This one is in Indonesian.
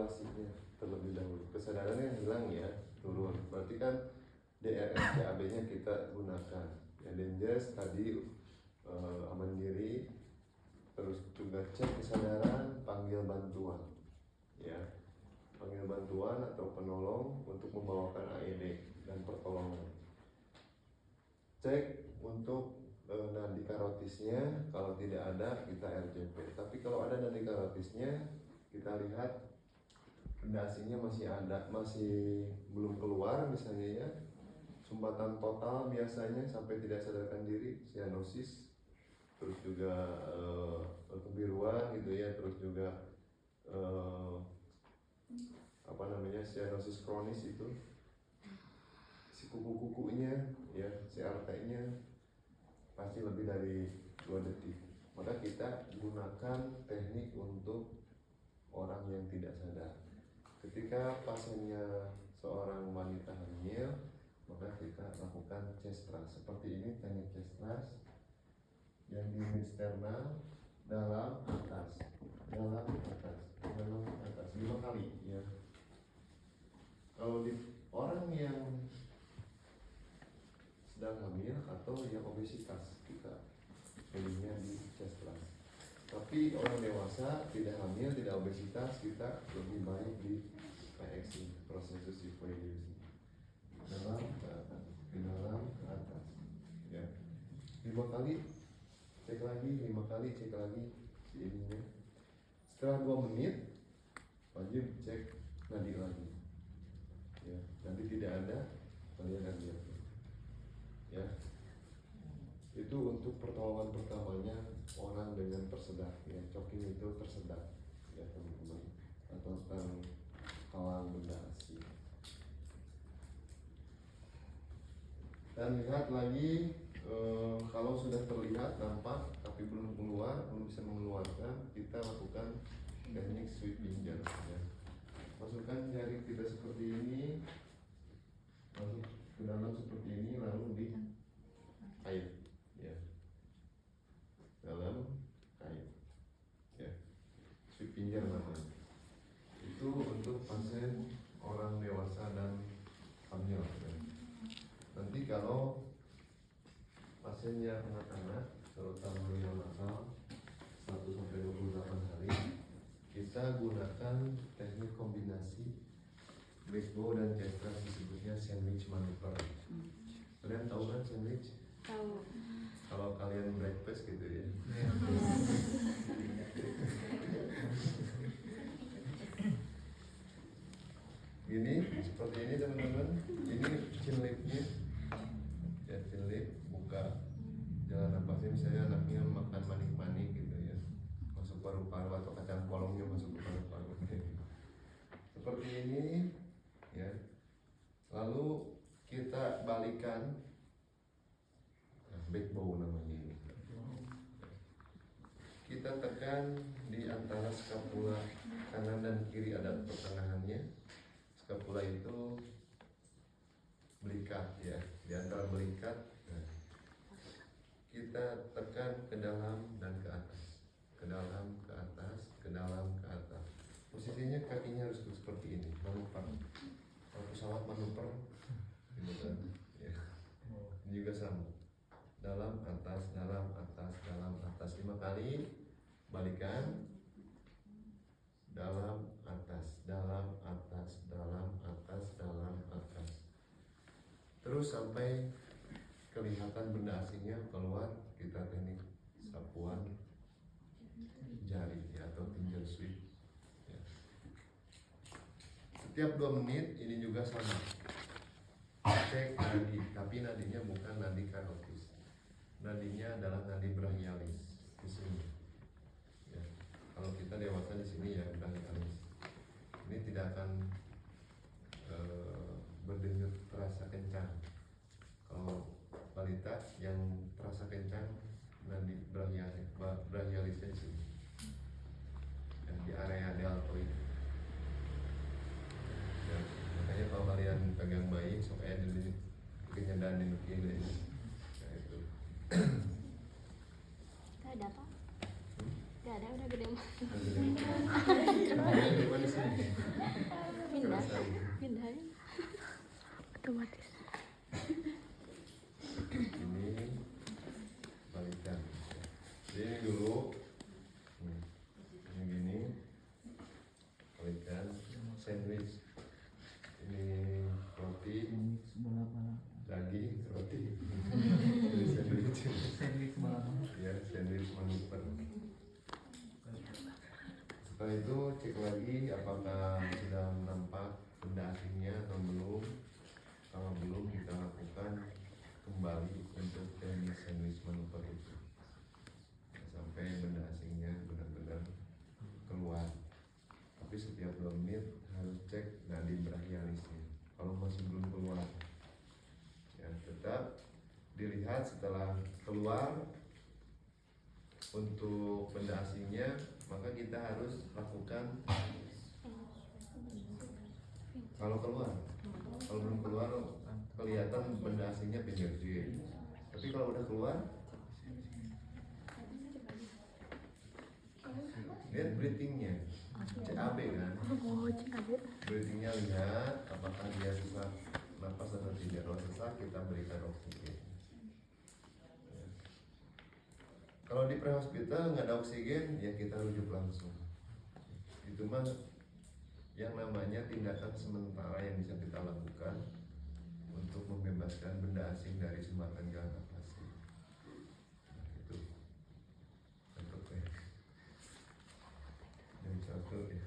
sirkulasinya terlebih dahulu. Kesadarannya hilang ya, turun. Berarti kan DRS-CAB-nya kita gunakan. Ya, dangerous tadi aman diri, terus juga cek kesadaran, panggil bantuan. Ya, panggil bantuan atau penolong untuk membawakan AED dan pertolongan. Cek untuk nadi karotisnya, kalau tidak ada kita RJP. Tapi kalau ada nadi karotisnya, kita lihat pendasinya masih ada, masih belum keluar misalnya ya. Sumbatan total biasanya sampai tidak sadarkan diri, cyanosis, terus juga kebiruan gitu ya, terus juga cyanosis kronis itu, si kuku-kukunya ya, CRT-nya pasti lebih dari 2 detik. Maka kita gunakan teknik untuk orang yang tidak sadar. Ketika pasiennya seorang wanita hamil, maka kita lakukan chest thrust. Seperti ini teknik chest thrust yang di sternal, dalam atas, dalam atas, dalam atas 5 kali ya. Kalau di orang yang sedang hamil atau yang obesitas, kita pilihnya di chest thrust. Tapi orang dewasa tidak hamil, tidak obesitas, kita lebih baik di PXI, processus evaluation. Dalam ke atas, ke dalam ke atas. Ya. 5 kali, cek lagi, 5 kali, cek lagi si ininya. Setelah 2 menit, wajib cek nadi lagi. Ya, nanti tidak ada, kalian akan lihat. Ya, itu untuk pertolongan pertamanya orang dengan tersedak ya, choking itu tersedak ya teman-teman, atau terhalang benda asing. Dan lihat lagi kalau sudah terlihat nampak tapi belum keluar, belum bisa mengeluarkan, kita lakukan teknik sweep pinjer ya. Masukkan jari kita seperti ini, masuk ke dalam seperti ini, lalu di air ya, dalam air ya, sweep pinjer namanya. Itu untuk pasien orang dewasa dan hamil ya. Nanti kalau pasiennya anak-anak, terutama yang nakal 1-28 hari, kita gunakan teknik kombinasi Brisbow dan chest thrust, disebutnya sandwich maneuver. Kalian tahu kan sandwich? Tahu. Kalau kalian breakfast gitu ya. Gini, seperti ini teman-teman. Ini chin lip-nya. Ya, chin lip, buka jalan napasnya. Misalnya anaknya makan manik-manik gitu ya, masuk paru-paru, atau kacang polongnya masuk ke paru-paru. Seperti ini ya. Lalu kita balikan, back bow namanya ini. Kita tekan di antara skapula kanan dan kiri, ada pertengahannya. Skapula itu belikat ya, di antara belikat. Nah, kita tekan ke dalam dan ke atas, ke dalam, ke atas, ke dalam, ke atas. Posisinya kakinya harus seperti ini, manuver. Kalau pesawat manuver, gitu kan? Ya. Ini juga sama. Dalam, atas, dalam, atas, dalam, atas 5 kali. Balikan. Dalam, atas, dalam, atas, dalam, atas, dalam, atas. Terus sampai kelihatan benda asingnya keluar, kita teknik sapuan jari ya, atau finger sweep ya. Setiap 2 menit ini juga sama, cek nadi, tapi nadinya bukan nadi karotis, nadinya adalah nadi brachialis di sini ya. Kalau kita dewasa di sini ya brachialis, ini tidak akan berdenyut terasa kencang. Kalau balita yang terasa kencang nadi brachialisnya di sini ya, di area deltoid ya. Makanya kalau kalian pegang bayi supaya dulu kenyataan di ini ya, itu. Gak ada apa? Gak ada, udah gede mah. Pindahin. Otomatis. Ini balikan. Jadi ini dulu. Ini gini. Balikan. Sandwich. Ini roti. Daging, roti. Ini sandwich. Ya, sandwich manuver. Setelah itu cek lagi apakah sudah nampak benda asingnya atau belum. Kalau belum, kita lakukan kembali untuk teknik sandwich manuver itu sampai benda asingnya benar-benar keluar. Tapi setiap 2 menit harus cek nadim brachialisnya. Kalau masih belum keluar, ya tetap dilihat setelah keluar untuk benda asingnya, maka kita harus lakukan. Kalau keluar, kalau belum keluar kelihatan benda asingnya pinggir J. Tapi kalau udah keluar, lihat breathingnya, CAB kan? Oh, CAB. Breathingnya lihat apakah dia sesak napas atau tidak. Kalau sesak kita berikan oksigen. Ya. Kalau di pre-hospital nggak ada oksigen, ya kita rujuk langsung. Itu mah yang namanya tindakan sementara yang bisa kita lakukan untuk membebaskan benda asing dari sumbatan jalan nafasnya. Nah, itu untuk yang satu ya.